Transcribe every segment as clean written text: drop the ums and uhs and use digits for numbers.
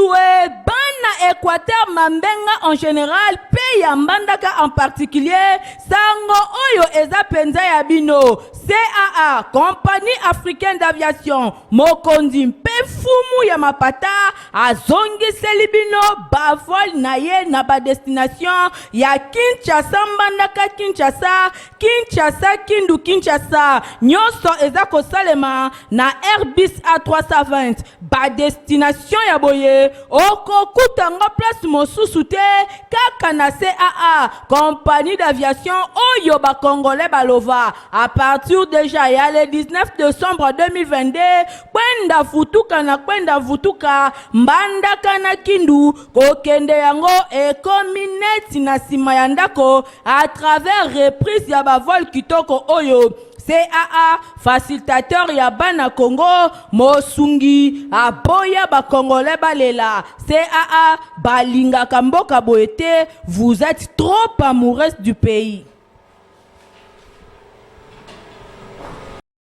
Bosue, Bana Équateur Mambenga en général, Pays Mbandaka en particulier, Sango Oyo Eza Penza Yabino, CAA, Compagnie Africaine d'Aviation, Mokondi Mpefumu Yamapata, Azongi Selibino, Bavol Naye Naba Destination, Ya Kinshasa Mbandaka Kinshasa, Kinshasa Kindu Kinshasa, Nyoso Eza Kosalema, na Airbus A320, ba destination Yaboye, Oko Kutango place Mosusu te, Kaka na CAA, Compagnie d'aviation Oyo ba Congolais Balova, à partir déjà ya le 19 décembre 2022, Kwenda Futuka na Kwenda Vutuka, Mbandaka na Kindu, Kokende yango ekomineti na sima ya ndako, à travers reprise ya ba vol kitoko Oyo. CAA, facilitateur ya bana Congo, Mosungi, Aboya ba Congolais balela. CAA, Balinga Kamboka Boete, vous êtes trop amoureuse du pays.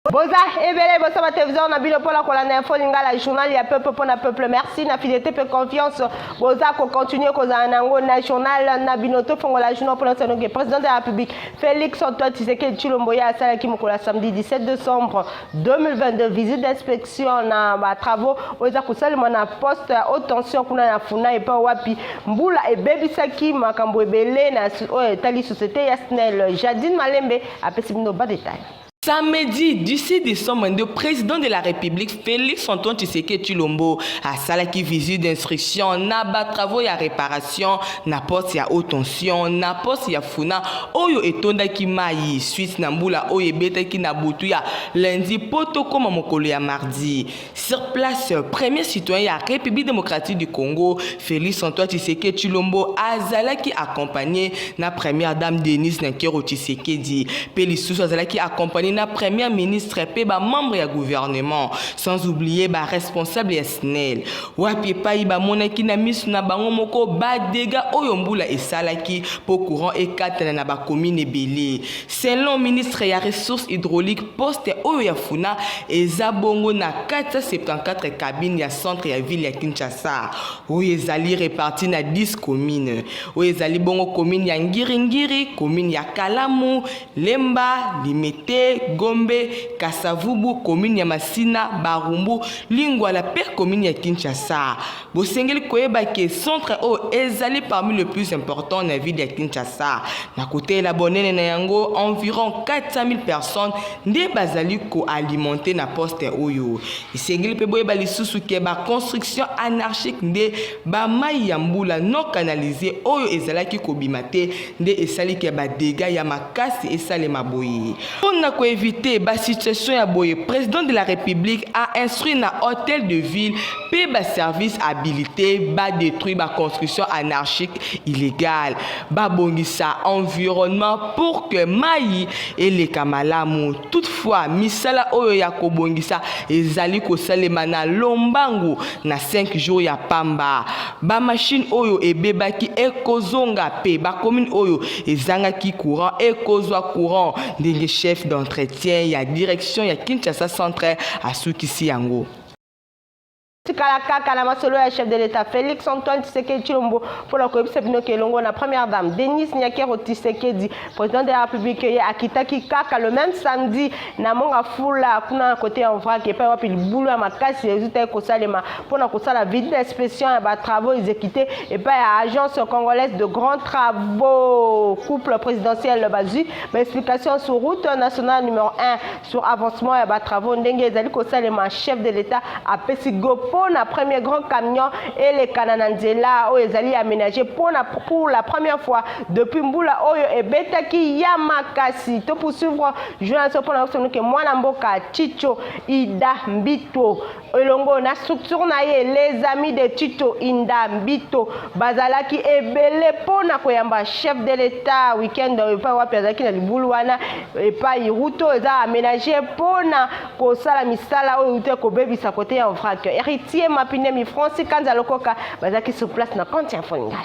Boza ebele bosa ba télévision na bino pola kolanda info lingala journal ya peuple pour na peuple. Merci na fidélité pe confiance. Boza ko continuer ko za nango national na bino to fongo la journal pour le président de la République Félix Antoine Tshisekedi Tshilombo ya sala ki mokola samedi 17 décembre 2022 visite d'inspection na ba travaux oza ko salima na poste haute tension kuna na funa et pas wapi mbula e bebisaki makambo ebele na tali société ya SNEL. Jadine Malembe a pesi bino ba détail. Samedi 17 décembre, le président de la République, Félix Antoine Tshisekedi Tshilombo, a salaki visite d'instruction, na ba travaux ya réparation, na poste ya haute tension, na poste ya funa, oyo etonda ki mai, suite na mbula oyo ebeta ki na butu ya lundi, poto koma mokolo ya mardi. Sur place, premier citoyen ya République démocratique du Congo, Félix Antoine Tshisekedi Tshilombo, a salaki accompagné na première dame Denise Nakero Tshisekedi, Pelissus a salaki accompagné na première ministre et ba membre ya gouvernement, sans oublier ba responsable ya SNEL. Wapi pa iba monaki na misu na bango moko ba dégâts oyo mbula esalaki po courant et katana na ba commune ebele. Selon ministre ya ressources hydrauliques, poste oyo ya funa eza bongo na 474 cabines ya centre ya ville ya Kinshasa. Oyo ezali réparti na 10 communes. Oyo ezali bongo commune ya Ngiringiri, commune ya Kalamu, Lemba, Limete, Gombe, Kasavubu, commune ya Masina, Barumbu, Lingwala, per commune ya Kinshasa. Bosengeli koyeba ke centre o ezali parmi les plus importants na ville ya Kinshasa. Na côté la bonene na yango environ 400 000 personnes nde bazali ko alimenter na poste oyo. Isengeli pe boyeba lisusu ke ba construction anarchique nde ba mai ya mbula non canalisé oyo ezalaki ko bimate nde esali ke ba dégâts ya makasi esale maboyi. Pona ko éviter la situation ya boye, président de la République a instruit na hôtel de ville pe ba service habilité ba détruit ba construction anarchique illégale ba bongisa environnement pour que mai et les kamalamu. Toutefois misala oyo ya ko bongisa ezali ko salema na lombangu na 5 jours ya pamba ba machine oyo ebebaki ekozonga pe ba commune oyo ezangaki courant ekozwa courant ndenge chef d'entretien ya direction ya Kinshasa Centre asukisi yango. Tikalaka na masolo ya chef de l'État Félix Antoine Tshisekedi Tshilombo pour la coalition Bino Kelongo na première dame Denise Nakero Tshisekedi président de la République ya akitaki kaka le même samedi na monga fula kuna côté en vrac et pas wapi boulot ya makasi résultat ko salema pour na ko sala visite d'inspection ya ba travaux exécutés et pas ya agence congolaise de grands travaux couple présidentiel bazu ba explication sur route nationale numéro 1 sur avancement ya ba travaux ndenge ezali ko salema chef de l'État a pesigo na premier grand camion et les Kanananzela oyo ezali aménagé pour la première fois depuis mbula oyo ebetaki ya makasi to poursuivre journaliste pour la que mwana mboka Tito Ida Mbito elongo na structure na ye les amis de Tito Inda Mbito bazalaki ebele pona koyamba chef de l'État week-end pa wapi azalaki na libulu wana pa iruto eza aménagé pona ko sala misala oyo te ko bebisa côté ya vrac héritier mapine mi France kanza lokoka bazaki sur place na compte info ngala.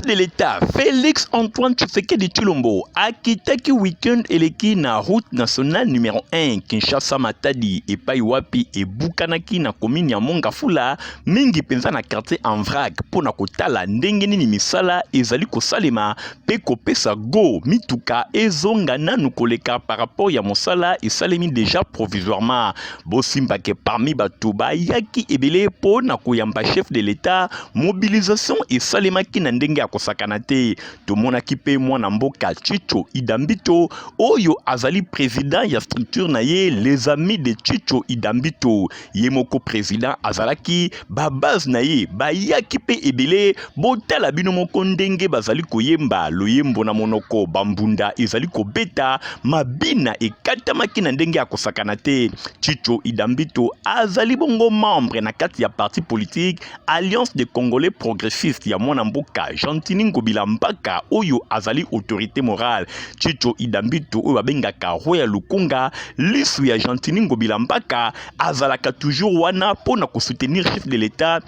Chef de l'État Félix Antoine Tshisekedi Tshilombo akitaki week-end eleki na route nationale numéro 1 Kinshasa Matadi epai wapi ebukanaki na commune ya Mongafula mingi penza na quartier en vrac pona kotala ndenge nini misala ezali kosalema pe kopesa go mituka ezonga nanu koleka par rapport ya mosala esalemi déjà provisoirement bosimbake parmi bato bayaki ebele pona koyamba chef de l'État mobilisation esalemaki na ndenge ya kosakana te tomonaki pe mwana mboka Chicho Idambito oyo azali président ya structure na ye les amis de Chicho Idambito ye moko président azalaki ba base na ye bayaki pe ebele botala bino moko ndenge bazali koyemba loyembo na monoko bambunda ezali kobeta mabina ekatamaki na ndenge ya kosakana te Chicho Idambito azali bongo membre na kati ya parti politique Alliance des Congolais progressistes ya mwana mboka Jantini Ngobila Mbaka oyo azali autorité morale Chicho Idambito oyo babengaka Roya Lukunga lisu ya Jantini Ngobila Mbaka azalaka toujours wana pona soutenir chef de l'État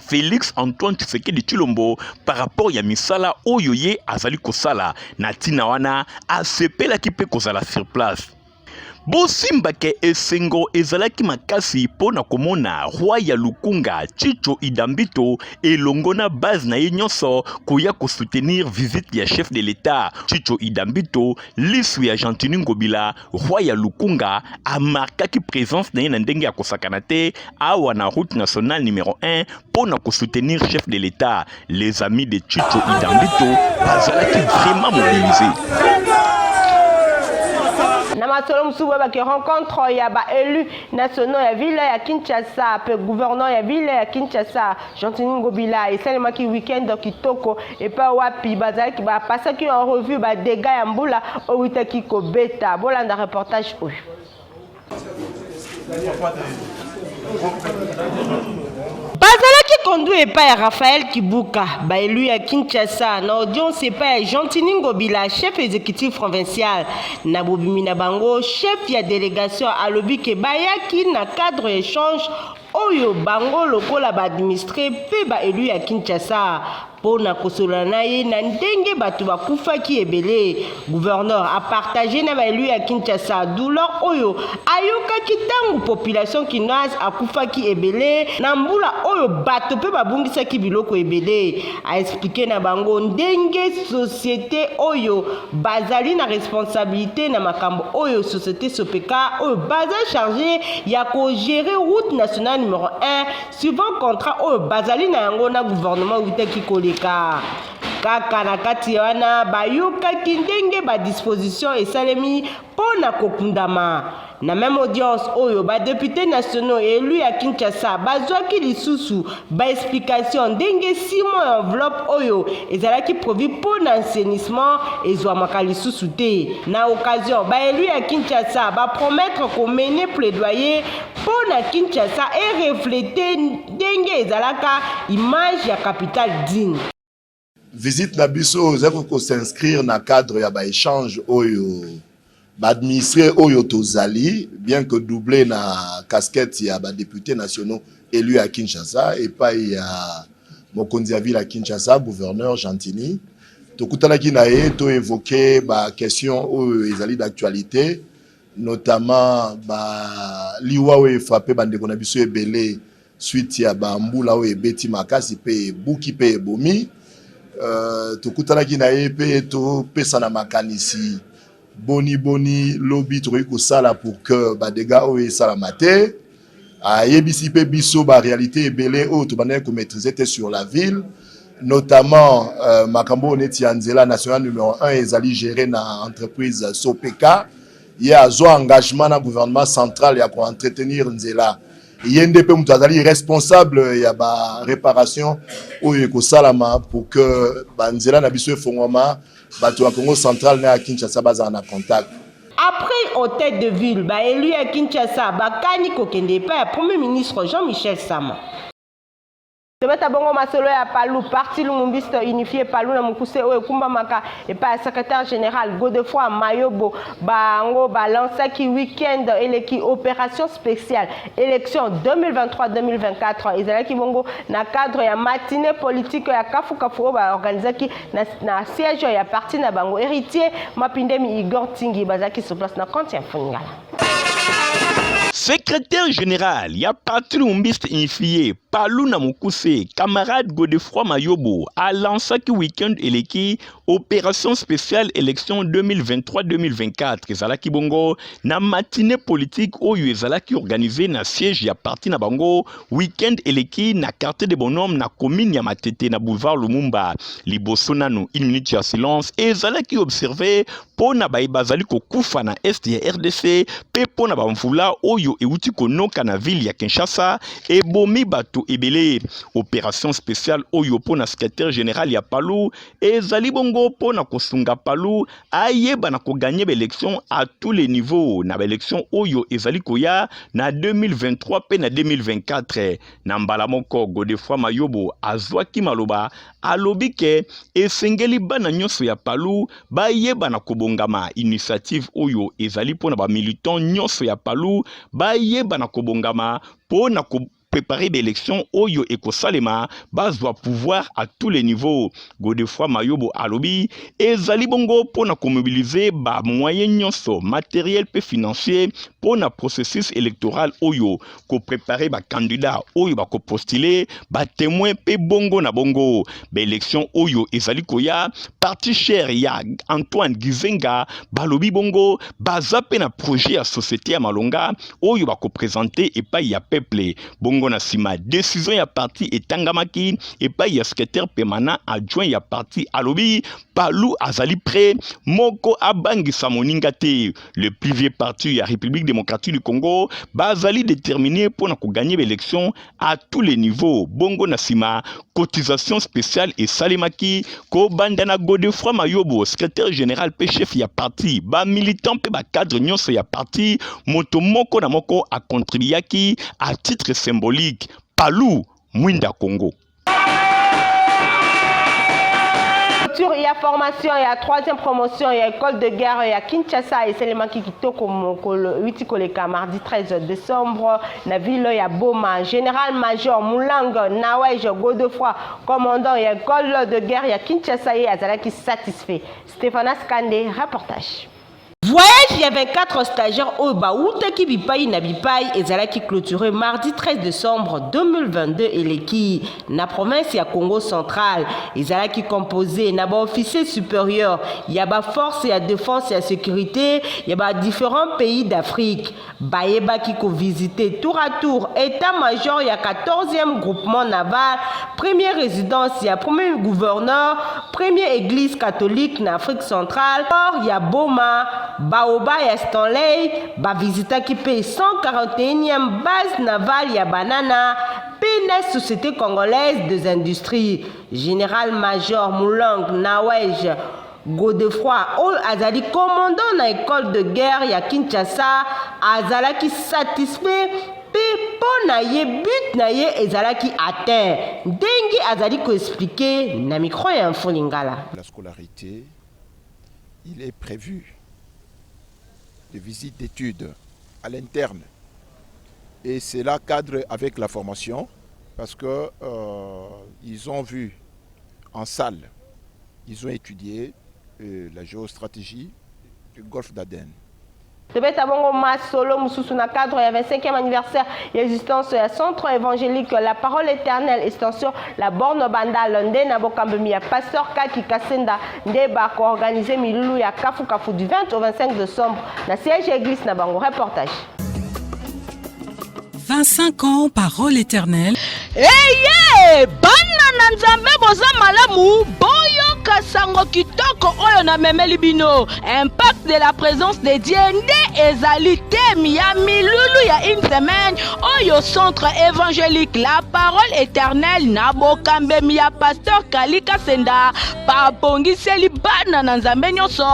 Félix Antoine Tshisekedi Tshilombo par rapport ya misala oyo ye azali kosala na tina wana asepelaki pe kozala sur place. Bosimbake esengo ezalaki makasi pona komona roi ya Lukunga Chicho Idambito elongona base na ye nyonso koya soutenir visite ya chef de l'État Chicho Idambito lisu ya Jantini Ngobila roi ya Lukunga amarkaki présence na ye na ndenge ya kosakana te awa na route nationale numéro 1 pona soutenir chef de l'État les amis de Chicho Idambito bazalaki vraiment mobilisés. Na masolo msubu baki rencontre ya ba élus nationaux ya ville ya Kinshasa pe gouverneur ya ville ya Kinshasa Jantini Ngobila esalema ki week-end kitoko et pa wapi bazaki ba pasaki en revue ba dégâts ya mbula owitaki ko beta bolanda reportage oyo. Bazalaki conduit epai ya Raphaël Kibuka baélu ya Kinshasa na audience epai ya Jantini Ngobila chef exécutif provincial na bobimi na bango chef ya délégation alobi ke bayaki na cadre échange oyo bango lokola ba administré pe baélu ya Kinshasa pona kosola na ye na ndenge bato bakufaki ebele gouverneur a partagé na baélu ya Kinshasa douleur oyo ayokaki tangu population kinoise akufaki ebele na mbula oyo bato pe babungisaki biloko ebele a expliqué na bango ndenge société oyo bazali na responsabilité na makambo oyo société Sopeka oyo baza chargé ya ko gérer route nationale numéro 1 suivant contrat oyo bazali na yango na gouvernement witaki koleka kaka na kati wana bayokaki ndenge ba disposition esalemi pona kokundama na même audience oyo ba députés nationaux élus ya Kinshasa bazwaki lisusu ba explication ndenge 6 mois enveloppe oyo ezalaki prévu pona assainissement ezwamaka lisusu te na occasion ba élus ya Kinshasa ba promettre ko mener plaidoyer pona Kinshasa et refléter ndenge ezalaka image ya capitale digne. Visite na biso zako ko s'inscrire na cadre ya ba échange oyo ba administré oyo tozali bien que doublé na casquette ya ba députés nationaux élus à Kinshasa et pas ya mokonzi ya ville à Kinshasa gouverneur Jantini tokutanaki na ye to évoquer ba question oyo ezali d'actualité notamment ba liwa oyo frappé bandeko na biso ebele suite ya ba mbula oyo ebeti makasi pe buki pe bomi tokutanaki na ye pe to pesa na makanisi boni lobby to ko sala pour que ba dégâts oyo sala maté ayebisi pe biso ba réalité ebele oyo to bana ko maîtriser sur la ville notamment makambo neti ya nzela national numéro 1 ezali géré na entreprise Sopeka il y a un engagement na gouvernement central ya ko entretenir nzela yende pe mutu azali responsable ya ba réparation oyo ko salama pour que ba nzela na biso efongwama bato ya Congo central na Kinshasa baza na contact. Après hôtel de ville ba élu à Kinshasa bakani kokende pa premier ministre Jean-Michel Sama. Tobeta bongo masolo ya Palu parti Lumumbiste unifié Palu na mukuse oyo kumba maka et pas secrétaire général Godefroy Mayobo bango balança ki week-end eleki opération spéciale élection 2023-2024 ezalaki bongo na cadre ya matinée politique ya kafu ba organiser ki na siège ya parti na bango héritier Mapindemi Igor Tingi bazaki sur place na compte ya Funingala. Secrétaire général, ya parti Lumumbiste unifié, Palu na Mukuse, camarade Godefroy Mayobo, a lancé ki week-end eleki opération spéciale élection 2023-2024. Ezalaki bongo na matinée politique oyo ezalaki organisé na siège ya parti na bango week-end eleki na quartier de Bonhomme na commune ya Matete na boulevard Lumumba. Liboso nanu une minute ya silence ezalaki observé po na bazali kokufa na est ya RDC pe po na bamvula oyo euti konoka na ville ya Kinshasa et bomi bato ebele. Opération spéciale oyo po na secrétaire général ya Palu ezali bongo po na kosunga Palu ayeba na ko gagner l'élection à tous les niveaux na l'élection oyo ezali koya na 2023 pe na 2024. Na mbala moko Godefroy Mayobo azwaki maloba alobi ke esengeli bana nyonso ya Palu bayeba na kobongama initiative oyo ezali po na ba militant nyonso ya Palu bayeba na kobongama po na préparer l'élection oyo ekosalema bazwa pouvoir à tous les niveaux. Godefroy Mayobo alobi ezali bongo po na komobiliser ba moyen nyonso matériel pe financier po na processus électoral oyo ko préparer ba candidat oyo ba ko postuler ba témoin pe bongo na bongo. Ba élection oyo ezali koya parti cher ya Antoine Gizenga balobi bongo baza pe na projet ya société ya Malonga oyo ba ko présenter et pas ya peuple bongo na sima décision ya parti etangamaki et pas ya secrétaire permanent adjoint ya parti alobi Palu azali prêt moko abangisa moninga te. Le plus vieux parti ya République démocratique du Congo bazali déterminé pour na ko gagner l'élection à tous les niveaux bongo na sima cotisation spéciale et salimaki ko bandana Godefroy Mayobo secrétaire général pe chef ya parti ba militant pe ba cadre nyonso ya parti moto moko na moko a contribuaki à titre symbolique. Palu Mwinda Congo. Il y a formation, il y a troisième promotion, il y a école de guerre, il y a Kinshasa et c'est les manquis qui toquent le 8 koleka mardi 13 décembre. Na ville, il y a Boma, général-major Moulang, Nawej, Godefroy, commandant, il y a école de guerre, il y a Kinshasa et Azala qui satisfait. Stéphane Skande, reportage. Voyage, il y a 24 stagiaires au Baouta qui bipaï na bipaï et Zala qui clôturé mardi 13 décembre 2022 et l'équipe na province ya Congo central et Zala qui composé na ba officier supérieur il y a ba force et défense et sécurité il y a ba différents pays d'Afrique baeba qui ko visité tour à tour état-major il y a 14e groupement naval première résidence il y a premier gouverneur première église catholique en Afrique centrale il y a Boma Baoba et Stanley, ba visita qui paye 141e base navale ya Banana, PNS Société Congolaise des Industries, Général-Major Moulang Nawej Godefroy, Azali commandant na école de guerre ya Kinshasa, Azala qui satisfait pe na ye but na ye ezala qui atteint. Dengi Azali ko expliquer na micro ya Info Lingala. La scolarité, il est prévu de visites d'études à l'interne. Et cela cadre avec la formation parce que ils ont vu en salle, ils ont étudié la géostratégie du golfe d'Aden. Tobeta bongo masolo mususu na cadre ya 25e anniversaire l'existence du centre évangélique La Parole Éternelle extension la borne bandal nde na bokambemi ya pasteur Kaki Kasenda nde ba ko organiser milulu ya kafu kafu du 20 au 25 décembre na siège église na bango reportage. 25 ans Parole Éternelle. Bana na Nzambe boza malamu boyo kasango kitoko oyo na memeli bino. Impact de la présence de Dieu nde ezali temi ya milulu ya une semaine oyo centre évangélique la parole éternelle na bokambemi ya pasteur Kalika Senda babongiseli bana na Nzambe nyonso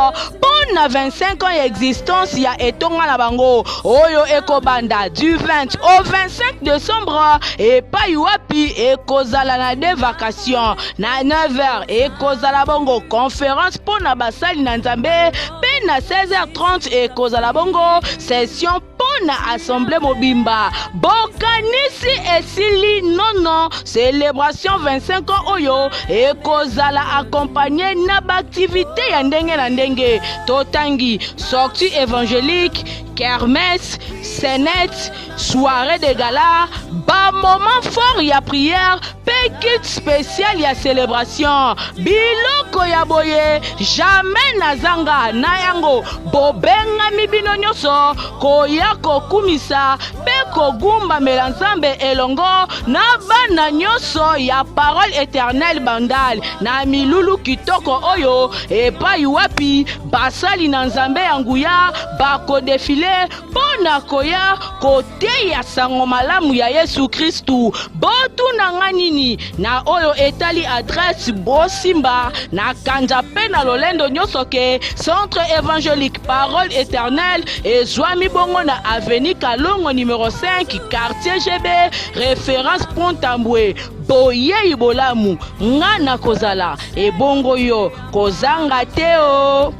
pona 25 ans ya existence ya etonga na bango oyo ekobanda du 20 au 25 décembre epai wapi ekozala na de vacation na 9h ekozala bongo conférence pona basali na Nzambe pe na 16h30 ekozala bongo session pona assemblée mobimba bokanisi esili nono célébration 25 ans oyo ekozala accompagné na activité ya ndenge na ndenge totangi sortie évangélique kermesse scénette soirée de gala ba moment fort ya prière pe kit spécial ya célébration biloko ya boye jamais nazanga na yango bobengami bino nyonso koya kokumisa pe kogumbamela Nzambe elongo na bana nyonso ya parole éternelle bandal na milulu kitoko oyo epai wapi basali na Nzambe ya nguya bakodefile pona koya koteya sango malamu ya Yesu Kristu botuna nga nini na oyo etali adresse bosimba na kanja pe na lolendo nyonso ke centre évangélique parole éternelle ezwami bongo na avenue Kalongo numéro 5 quartier GB référence Pont-Tambwe boyei bolamu nga na kozala ebongo yo kozanga teo.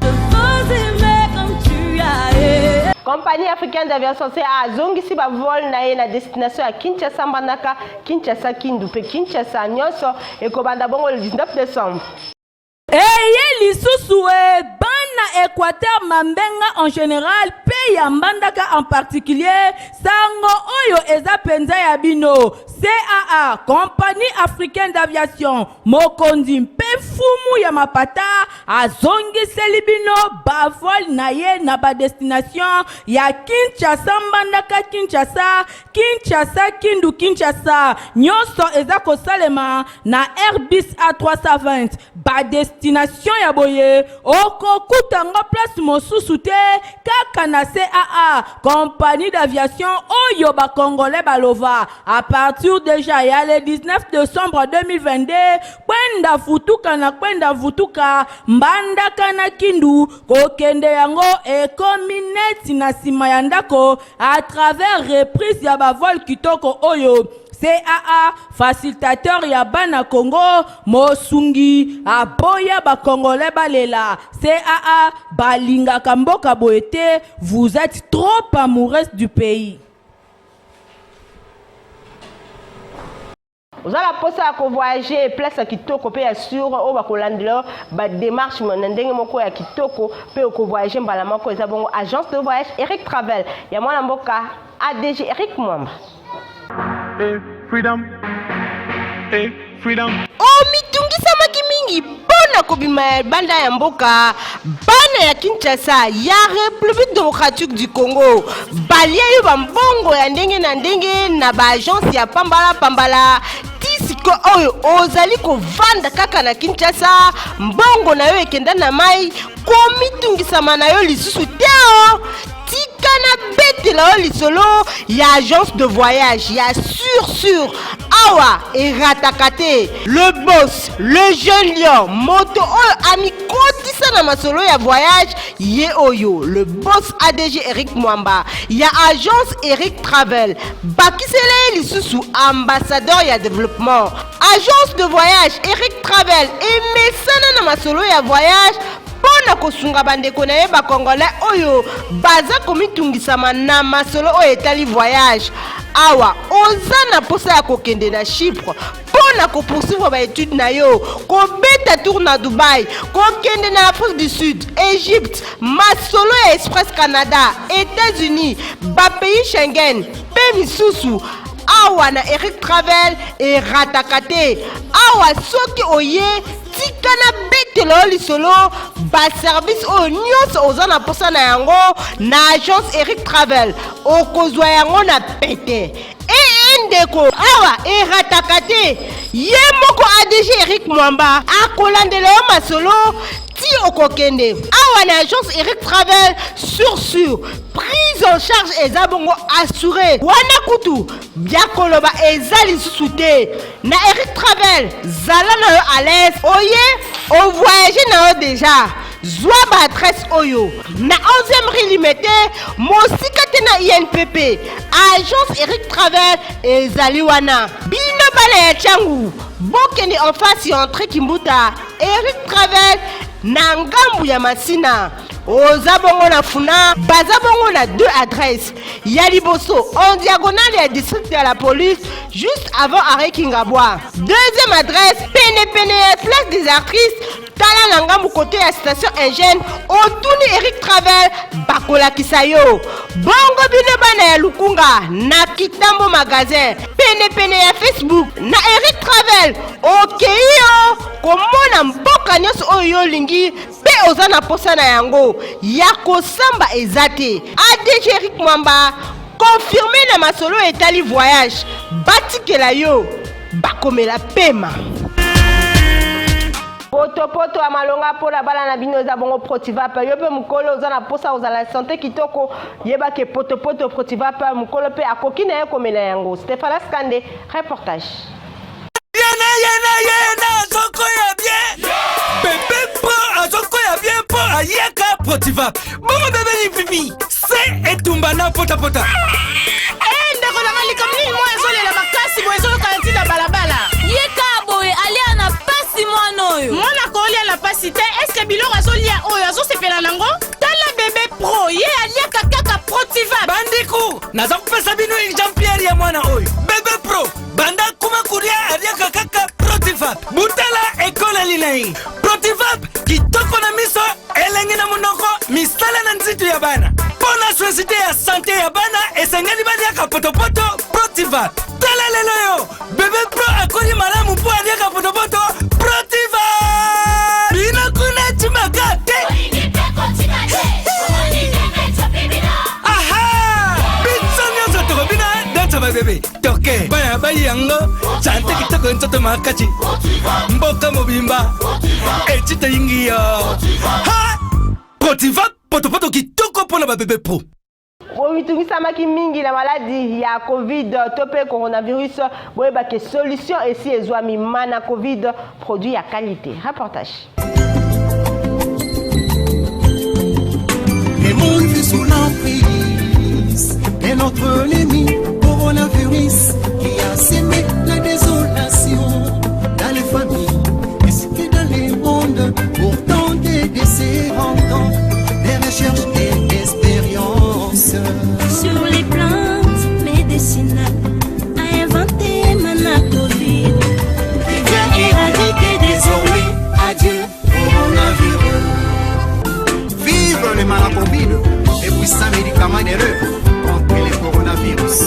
Compagnie africaine d'aviation a zongisi ba vol na ye na destination à Kinshasa Mbandaka, Kinshasa Kindu pe Kinshasa nyonso ekobanda bongo le 19 décembre. Eye lisusu bana Équateur Mambenga en général pe ya Mbandaka en particulier sango oyo eza penza ya bino CAA Compagnie africaine d'aviation mokondi mpe fumu ya mapata azongiseli bino bavol na ye na ba destination ya Kinshasa Mbandaka Kinshasa Kinshasa Kindu Kinshasa nyonso eza kosalema na Airbus A320 ba destination ya boye okokutanga place mosusu te kaka na CAA Compagnie d'aviation oyo ba congolais balova à partir déjà ya le 19 décembre 2022 kwenda vutuka Mbandaka na Kindu kokende yango ekomi neti na sima ya ndako à travers reprise ya bavol kitoko oyo CAA facilitateur ya bana Congo mosungi aboya ba congolais balela CAA balingaka mboka boete vous êtes trop amoureux du pays. Vous allez poser à voyager place à kitoko pe sur au bakolandelo ba démarche ndenge moko ya kitoko pe ko voyager mbala moko eza bongo agence de voyage Eric Travel ya mwana mboka ADG Eric Mwamba. Freedom. Mitungisa maki mingi pona kobima banda ya mboka bana ya Kinshasa ya République démocratique du Congo balia yo bambongo ya ndenge na ndenge na ba agence ya pambala tisiko oyo ozali kovanda kaka na Kinshasa mbongo na yo ekenda na mai komitungisa mana yo lisusu teo tikana betela yo lisolo ya agence de voyage ya sur awa eratakate le boss le jeune lion moto oyo amikotisa na masolo ya voyage ye oyo le boss ADG Eric Mwamba ya agence Eric Travel bakisele lisusu ambassadeur ya développement agence de voyage Eric Travel emesana na masolo ya voyage pona kosunga bandeko na ye ba congolais oyo baza komitungisama na masolo oyo etali voyage awa oza na posa ya kokende na Chypre pona ko poursuivre ba étude na yo kobeta tour na Dubai kokende na Afrique du Sud Égypte masolo ya Express Canada États-Unis ba pays Schengen pe misusu awa na Eric Travel et ratakate awa soki oye tikana betelo lisolo ba service o nyonso oza na posa na yango na agence Eric Travel okozwa yango na pete ndeko awa kataka te ye moko ADG Eric Mwamba akolandela yo masolo ti okokende awa na agence Eric Travel sur prise en charge eza bongo assuré wana kutu biakoloba eza lisusu te na Eric Travel zala na yo à l'aise oye o voyage na yo déjà zwa ba adresse oyo na 11e rue limité mosika te na INPP agence Eric Travel ezali wana bino bana ya changu bokende en face ya entrée Kimbuta Eric Travel na ngambu ya Masina oza bongo na funa baza bongo na 2 adresses ya liboso en diagonale ya district ya la police juste avant arrêt Kingabwa. Deuxième adresse pene ya place des artistes tala na ngambu côté ya station Ingène otuni Eric Travel bakolakisa yo bongo bino bana ya Lukunga na Kitambo magasin pene ya Facebook na Eric Travel okeyo komona mboka nyonso oyo lingi pe oza na posa na yango ya kosamba ezate ADG Eric Mwamba confirmé na masolo etali voyage batikela yo bakomela pema poto ya malonga mpona bana na bino eza bongo Protivap yo mpe mokolo oza na posa ozala santé kitoko yeba ke poto Protivap mokolo mpe akoki na ye komela yango. Stéphane Skande reportage. Yena azoko ya bien bébé pro azoko ya bien po ayeka Protivap bongo bébé ni pipi se etumba na pota ndeko na malika mnini mwa ezolela makasi bo ezoloka ntina balabala yeka boye alia na pasi mwana oyo mwana kolia na pasi te eske biloko azolia oyo azosepela nango tala bébé pro ye aliaka kaka Protivap bandiku naza kopesa bino Jean-Pierre ya mwana oyo bébé pro banda kuma kuria aliaka kaka Protivap butala ekola linai Protivap kitoko na miso elengi na monoko misala na nzitu ya bana pona société ya santé ya bana esengeli baliaka potopoto Protivap tala lelo yo bébé pro akoli malamu po aliaka potopoto Protivap bina kuna chimakate aha bitsonya zoto bina dansa ba bébé toke bana ba yango chante kitoko nzoto makachi mboka mobimba echita yingiyo ha Protivap potopoto kitoko pona ba bébé pro omitungisamaki mingi na maladi ya Covid to pe coronavirus boyeba ke solution esi ezwami mana Covid produit ya qualité. Reportage. Le monde vit sous l'emprise de notre ennemi coronavirus qui a semé la désolation dans les familles ainsi que dans les mondes pour tenter de se rendre des recherches et expériences sur les plantes médicinales a inventé Mana Covid qui vient éradiquer désormais adieu coronavirus. Vive le Mana Covid, les puissants médicaments de rêve contre le coronavirus.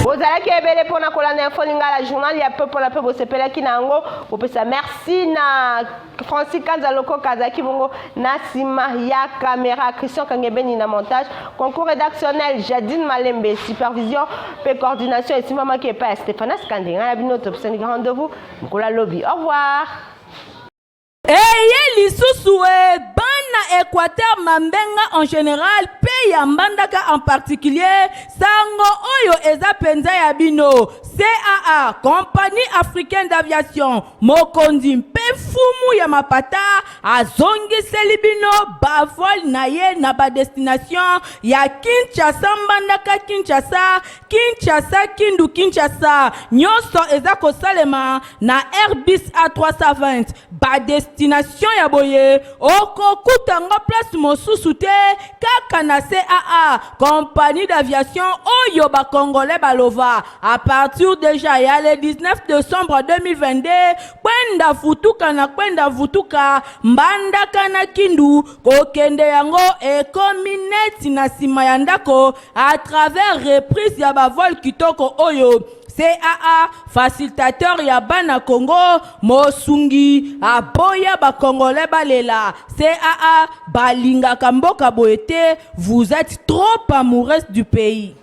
Ozalaki ebele pona kolanda info lingala journal ya peuple la peuple sepelaki nango opesa merci na Francis Kanzaloko Kazaki bongo na sima ya caméra Christian Kangebeni na montage concours rédactionnel Jadine Malembe supervision et coordination et sima maki pa Stéphane Skande na bino top 5 rendez-vous mkola lobby au revoir. Eye lisusu bana Équateur Mambenga en général pe ya Mbandaka en particulier sango oyo eza penza ya bino CAA compagnie africaine d'aviation mokonzi mpe fumu ya mapata azongiseli bino bavol na ye na ba destination ya Kinshasa Mbandaka Kinshasa Kindu Kinshasa nyonso eza kosalema na Airbus A320 ba destination ya boye okokutanga place mosusu te kaka na CAA compagnie d'aviation oyo ba congolais balova à partir déjà ya le 19 décembre 2022 kwenda vutuka Mbandaka na Kindu kokende yango ekomi neti na sima ya ndako à travers reprise ya ba vol kitoko oyo CAA facilitateur ya bana Congo Mosungi aboya ba Congolais balela. CAA balinga kamboka boete, vous êtes trop amoureuse du pays.